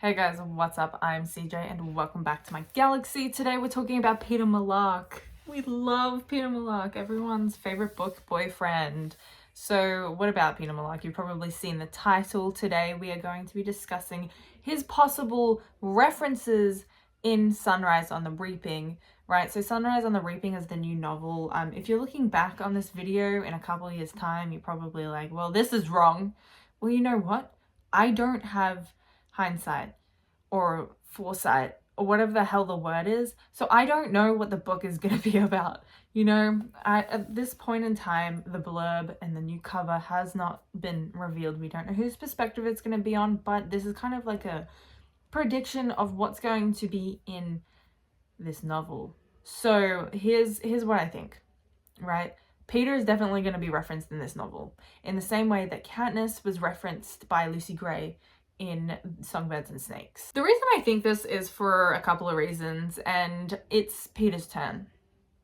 Hey guys, what's up? I'm CJ and welcome back to my galaxy. Today we're talking about Peeta Mellark. We love Peeta Mellark, everyone's favorite book boyfriend. So what about Peeta Mellark? You've probably seen the title. Today we are going to be discussing his possible references in Sunrise on the Reaping, right? So Sunrise on the Reaping is the new novel. If you're looking back on this video in a couple of years' time, you're probably like, well, this is wrong. Well, you know what? I don't have hindsight or foresight or whatever the hell the word is. So I don't know what the book is going to be about. You know, at this point in time, the blurb and the new cover has not been revealed. We don't know whose perspective it's going to be on, but this is kind of like a prediction of what's going to be in this novel. So here's what I think, right? Peeta is definitely going to be referenced in this novel in the same way that Katniss was referenced by Lucy Gray in Songbirds and Snakes. The reason I think this is for a couple of reasons, and it's Peeta's turn.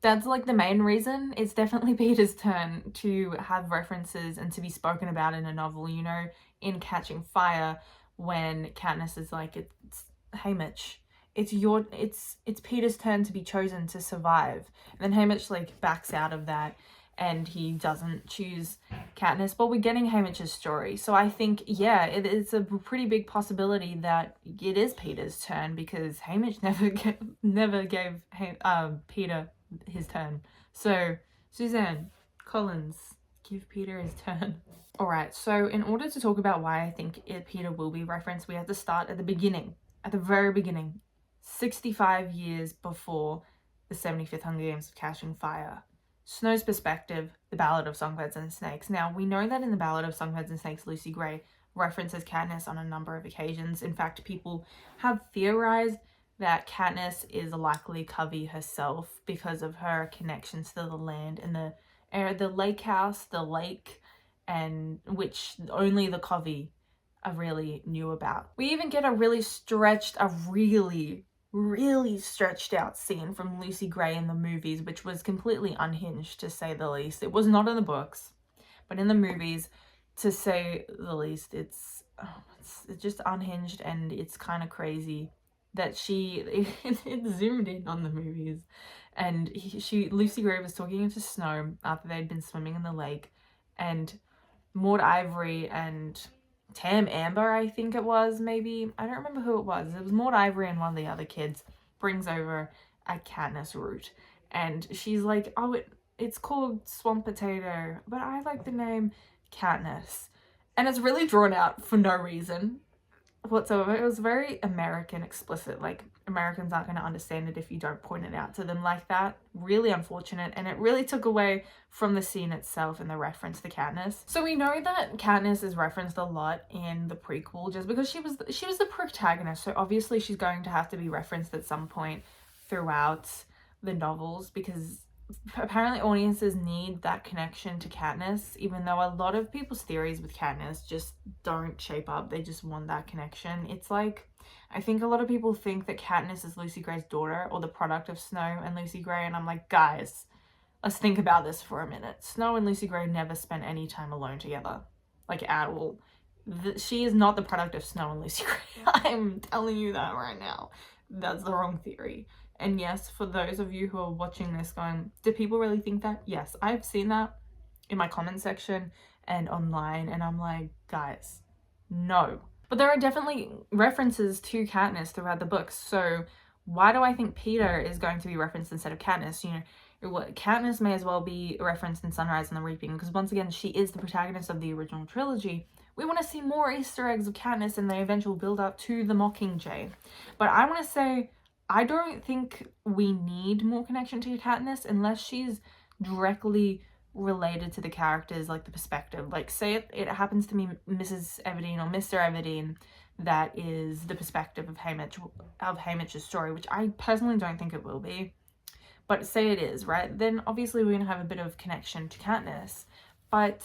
That's like the main reason. It's definitely Peeta's turn to have references and to be spoken about in a novel. You know, in Catching Fire, when Katniss is like, it's Haymitch, it's Peeta's turn to be chosen to survive. And then Haymitch like backs out of that and he doesn't choose Katniss, but we're getting Haymitch's story. So I think, yeah, it's a pretty big possibility that it is Peeta's turn, because Haymitch never gave Peeta his turn. So Suzanne Collins, give Peeta his turn. Alright, so in order to talk about why I think Peeta will be referenced, we have to start at the beginning, at the very beginning, 65 years before the 75th Hunger Games of Catching Fire. Snow's perspective, the Ballad of Songbirds and Snakes. Now, we know that in the Ballad of Songbirds and Snakes, Lucy Gray references Katniss on a number of occasions. In fact, people have theorized that Katniss is likely Covey herself because of her connections to the land and the lake house, the lake, and which only the Covey really knew about. We even get a really stretched out scene from Lucy Gray in the movies, which was completely unhinged, to say the least. It was not in the books, but in the movies, to say the least, it's just unhinged, and it's kind of crazy that it zoomed in on the movies, and Lucy Gray was talking to Snow after they'd been swimming in the lake, and Maud Ivory and Tam Amber, I think it was, maybe. I don't remember who it was. It was Maud Ivory and one of the other kids brings over a Katniss root. And she's like, oh, it's called Swamp Potato, but I like the name Katniss. And it's really drawn out for no reason whatsoever. It was very American explicit. Like, Americans aren't going to understand it if you don't point it out to them like that. Really unfortunate, and it really took away from the scene itself and the reference to Katniss. So we know that Katniss is referenced a lot in the prequel just because she was the protagonist, so obviously she's going to have to be referenced at some point throughout the novels, because apparently audiences need that connection to Katniss, even though a lot of people's theories with Katniss just don't shape up. They just want that connection. It's like, I think a lot of people think that Katniss is Lucy Gray's daughter, or the product of Snow and Lucy Gray, and I'm like, guys, let's think about this for a minute. Snow and Lucy Gray never spent any time alone together, like at all. She is not the product of Snow and Lucy Gray. I'm telling you that right now. That's the wrong theory. And yes, for those of you who are watching this going, do people really think that? Yes, I've seen that in my comment section and online, and I'm like, guys, no. But there are definitely references to Katniss throughout the books, so why do I think Peeta is going to be referenced instead of Katniss? You know, Katniss may as well be referenced in Sunrise on the Reaping, because once again, she is the protagonist of the original trilogy. We want to see more Easter eggs of Katniss in the eventual build-up to the Mockingjay. But I want to say, I don't think we need more connection to Katniss unless she's directly related to the characters, like the perspective. Like, say it happens to be Mrs. Everdeen or Mr. Everdeen that is the perspective of Haymitch's story, which I personally don't think it will be. But say it is, right? Then obviously we're going to have a bit of connection to Katniss. But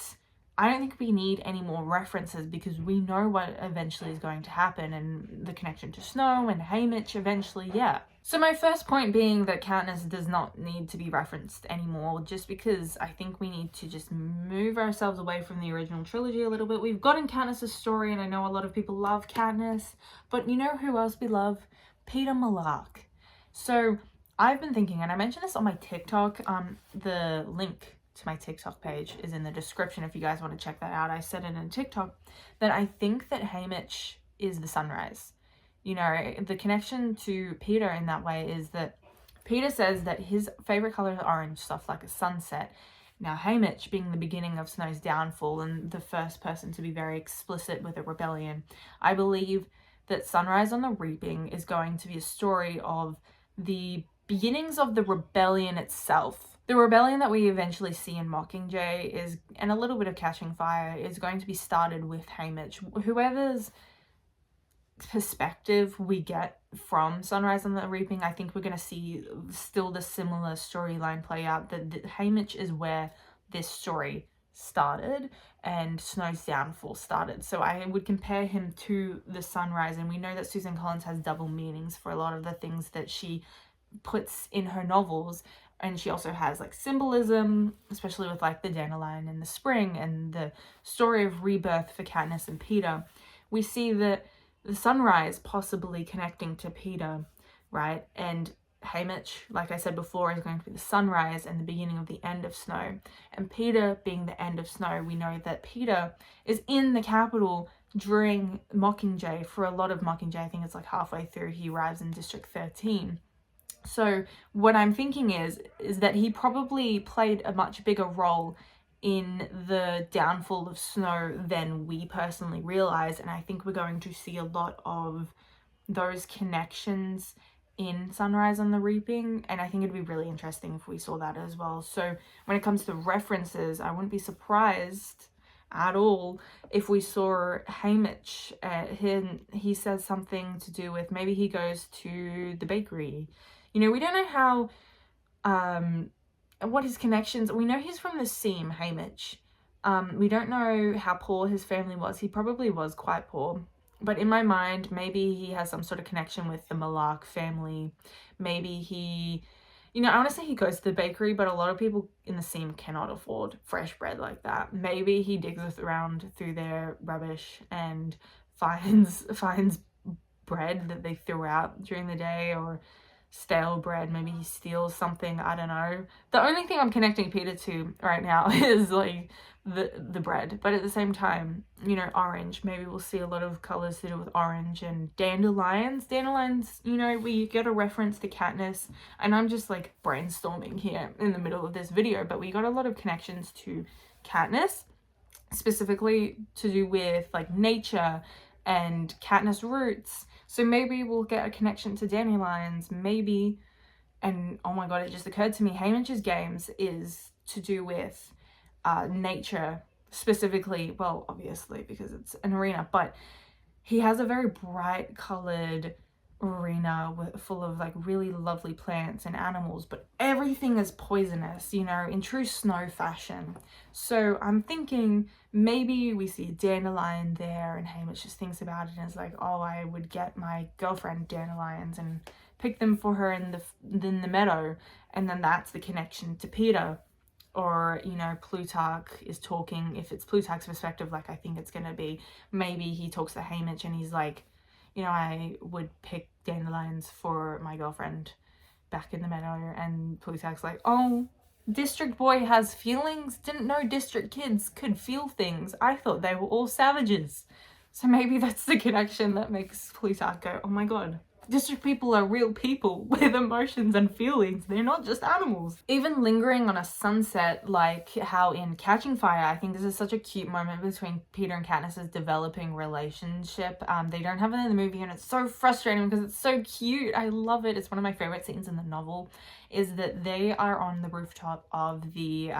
I don't think we need any more references because we know what eventually is going to happen, and the connection to Snow and Haymitch eventually, yeah. So my first point being that Katniss does not need to be referenced anymore, just because I think we need to just move ourselves away from the original trilogy a little bit. We've gotten Katniss' story, and I know a lot of people love Katniss, but you know who else we love? Peeta Mellark. So I've been thinking, and I mentioned this on my TikTok, the link to my TikTok page is in the description if you guys want to check that out. I said it in TikTok that I think that Haymitch is the sunrise. You know, the connection to Peeta in that way is that Peeta says that his favorite color is orange, stuff like a sunset. Now, Haymitch, being the beginning of Snow's downfall and the first person to be very explicit with a rebellion, I believe that Sunrise on the Reaping is going to be a story of the beginnings of the rebellion itself. The rebellion that we eventually see in Mockingjay is, and a little bit of Catching Fire, is going to be started with Haymitch. Whoever's perspective we get from Sunrise on the Reaping, I think we're going to see still the similar storyline play out, that Haymitch is where this story started and Snow's downfall started. So I would compare him to the sunrise, and we know that Susan Collins has double meanings for a lot of the things that she puts in her novels, and she also has like symbolism, especially with like the dandelion in the spring and the story of rebirth for Katniss and Peeta. We see that the sunrise possibly connecting to Peeta, right? And Haymitch, like I said before, is going to be the sunrise and the beginning of the end of Snow. And Peeta being the end of Snow, we know that Peeta is in the capital during Mockingjay. For a lot of Mockingjay, I think it's like halfway through, he arrives in District 13. So what I'm thinking is that he probably played a much bigger role in the downfall of Snow than we personally realize, and I think we're going to see a lot of those connections in Sunrise on the Reaping, and I think it'd be really interesting if we saw that as well. So when it comes to references, I wouldn't be surprised at all if we saw Haymitch. He says something to do with, maybe he goes to the bakery. You know, we don't know how, what his connections, we know he's from the Seam, Haymitch. We don't know how poor his family was. He probably was quite poor. But in my mind, maybe he has some sort of connection with the Mellark family. Maybe he, you know, I want to say he goes to the bakery, but a lot of people in the Seam cannot afford fresh bread like that. Maybe he digs around through their rubbish and finds bread that they threw out during the day, or stale bread. Maybe he steals something, I don't know. The only thing I'm connecting Peeta to right now is like the bread, but at the same time, you know, orange, maybe we'll see a lot of colors to do with orange. And dandelions, you know, we get a reference to Katniss, and I'm just like brainstorming here in the middle of this video, but we got a lot of connections to Katniss, specifically to do with like nature and Katniss roots. So maybe we'll get a connection to dandelions, maybe. And oh my god, it just occurred to me, Haymitch's games is to do with nature, specifically, well, obviously because it's an arena, but he has a very bright colored arena full of like really lovely plants and animals, but everything is poisonous, you know, in true Snow fashion. So I'm thinking maybe we see a dandelion there, and Haymitch just thinks about it and is like, oh, I would get my girlfriend dandelions and pick them for her in the meadow, and then that's the connection to Peeta. Or, you know, Plutarch is talking, if it's Plutarch's perspective, like I think it's gonna be, maybe he talks to Haymitch and he's like, you know, I would pick dandelions for my girlfriend back in the meadow. And Plutarch's like, oh, district boy has feelings? Didn't know district kids could feel things. I thought they were all savages. So maybe that's the connection that makes Plutarch go, oh my god, district people are real people with emotions and feelings. They're not just animals. Even lingering on a sunset, like how in Catching Fire, I think this is such a cute moment between Peeta and Katniss's developing relationship. They don't have it in the movie, and it's so frustrating because it's so cute. I love it. It's one of my favorite scenes in the novel, is that they are on the rooftop of the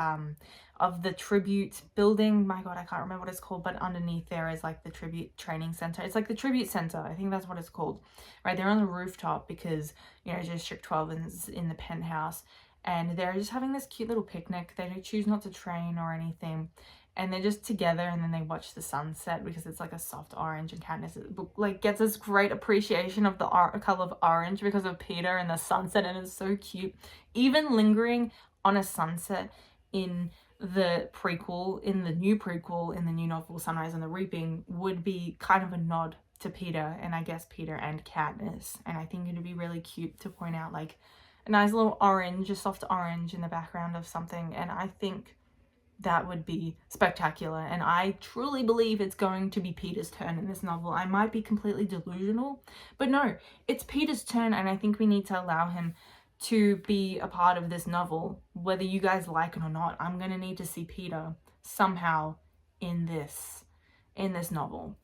tribute building. My god, I can't remember what it's called, but underneath there is like the tribute training center. It's like the tribute center, I think that's what it's called, right? They're on the rooftop because, you know, District 12 is in the penthouse, and they're just having this cute little picnic. They choose not to train or anything, and they're just together, and then they watch the sunset because it's like a soft orange, and Katniss like gets this great appreciation of the color of orange because of Peeta and the sunset, and it's so cute. Even lingering on a sunset in the prequel, in the new novel Sunrise on the Reaping, would be kind of a nod to Peeta, and I guess Peeta and Katniss. And I think it'd be really cute to point out like a nice little orange, a soft orange in the background of something, and I think that would be spectacular. And I truly believe it's going to be Peeta's turn in this novel. I might be completely delusional, but no, it's Peeta's turn, and I think we need to allow him to be a part of this novel, whether you guys like it or not. I'm gonna need to see Peeta somehow in this novel.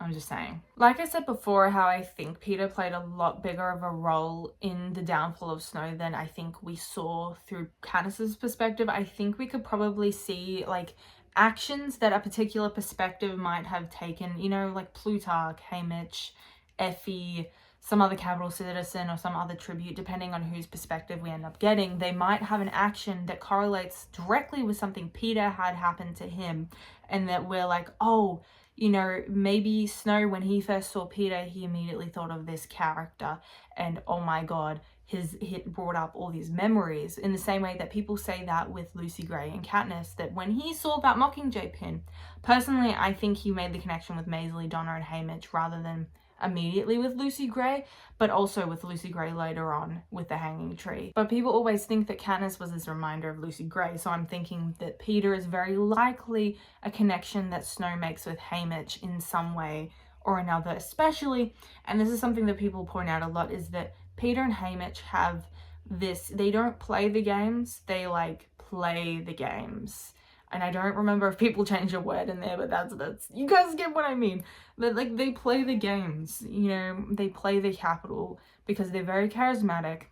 I'm just saying. Like I said before, how I think Peeta played a lot bigger of a role in the downfall of Snow than I think we saw through Katniss's perspective. I think we could probably see like actions that a particular perspective might have taken, you know, like Plutarch, Haymitch, Effie, some other capital citizen, or some other tribute, depending on whose perspective we end up getting. They might have an action that correlates directly with something Peeta had happened to him, and that we're like, oh, you know, maybe Snow, when he first saw Peeta, he immediately thought of this character, and oh my god, it brought up all these memories, in the same way that people say that with Lucy Gray and Katniss, that when he saw that Mockingjay pin, personally, I think he made the connection with Maisley, Donna, and Haymitch rather than immediately with Lucy Gray, but also with Lucy Gray later on with the hanging tree. But people always think that Katniss was this reminder of Lucy Gray, so I'm thinking that Peeta is very likely a connection that Snow makes with Haymitch in some way or another, especially, and this is something that people point out a lot, is that Peeta and Haymitch have this, they don't play the games, they like play the games. And I don't remember if people change a word in there, but that's you guys get what I mean. But like, they play the games, you know, they play the capital because they're very charismatic,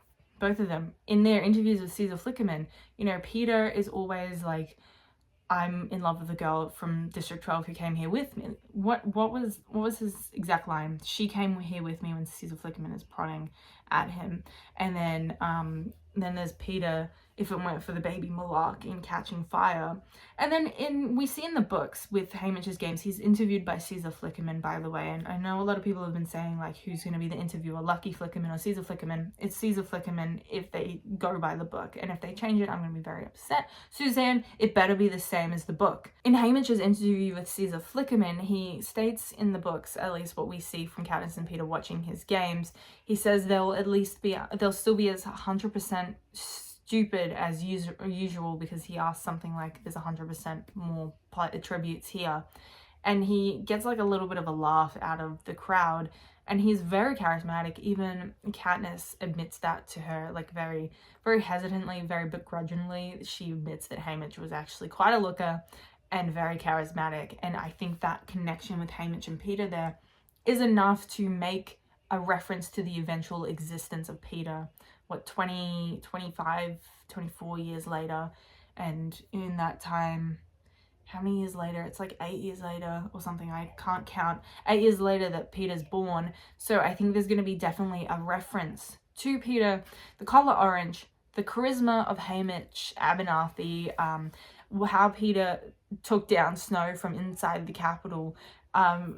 both of them. In their interviews with Caesar Flickerman, you know, Peeta is always like, I'm in love with the girl from District 12 who came here with me. What was his exact line? She came here with me when Caesar Flickerman is prodding at him. And then there's Peeta, if it weren't for the baby Malak in Catching Fire. And then we see in the books with Haymitch's games, he's interviewed by Caesar Flickerman, by the way. And I know a lot of people have been saying like, who's going to be the interviewer, Lucky Flickerman or Caesar Flickerman? It's Caesar Flickerman if they go by the book. And if they change it, I'm going to be very upset. Suzanne, it better be the same as the book. In Haymitch's interview with Caesar Flickerman, he states in the books, at least what we see from Katniss and Peeta watching his games, he says they'll still be as 100% stupid as usual, because he asks something like, there's 100% more attributes here, and he gets like a little bit of a laugh out of the crowd, and he's very charismatic. Even Katniss admits that to her, like very, very hesitantly, very begrudgingly. She admits that Haymitch was actually quite a looker and very charismatic, and I think that connection with Haymitch and Peeta there is enough to make a reference to the eventual existence of Peeta, 20, 25, 24 years later. And in that time, how many years later? It's like 8 years later or something, I can't count. 8 years later that Peeta's born. So I think there's going to be definitely a reference to Peeta, the color orange, the charisma of Haymitch, Abernathy, how Peeta took down Snow from inside the capital.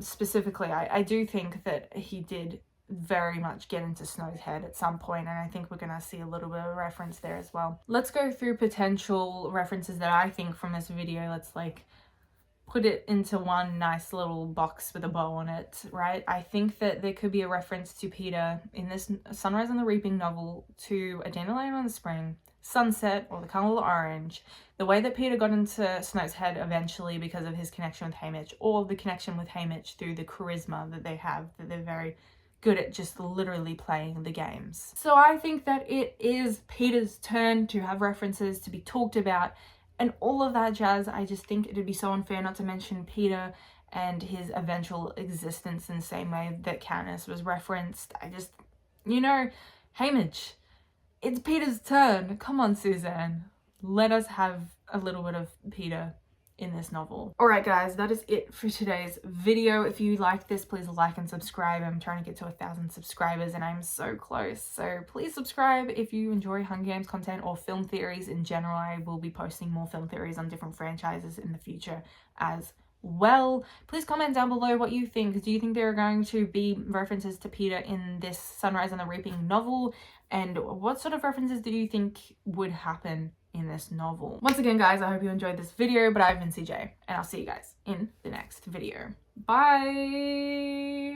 Specifically, I do think that he did very much get into Snow's head at some point, and I think we're gonna see a little bit of a reference there as well. Let's go through potential references that I think from this video. Let's like put it into one nice little box with a bow on it, right? I think that there could be a reference to Peeta in this Sunrise on the Reaping novel to A Dandelion on the Spring, Sunset, or the color orange, the way that Peeta got into Snow's head eventually because of his connection with Haymitch, or the connection with Haymitch through the charisma that they have, that they're very good at just literally playing the games. So I think that it is Peeta's turn to have references, to be talked about, and all of that jazz. I just think it'd be so unfair not to mention Peeta and his eventual existence in the same way that Katniss was referenced. I just, you know, Haymitch, it's Peeta's turn. Come on, Suzanne. Let us have a little bit of Peeta in this novel. Alright guys, that is it for today's video. If you like this, please like and subscribe. I'm trying to get to 1,000 subscribers and I'm so close. So please subscribe if you enjoy Hunger Games content or film theories in general. I will be posting more film theories on different franchises in the future as well. Please comment down below what you think. Do you think there are going to be references to Peeta in this Sunrise on the Reaping novel? And what sort of references do you think would happen in this novel? Once again, guys, I hope you enjoyed this video, but I've been CJ, and I'll see you guys in the next video. Bye!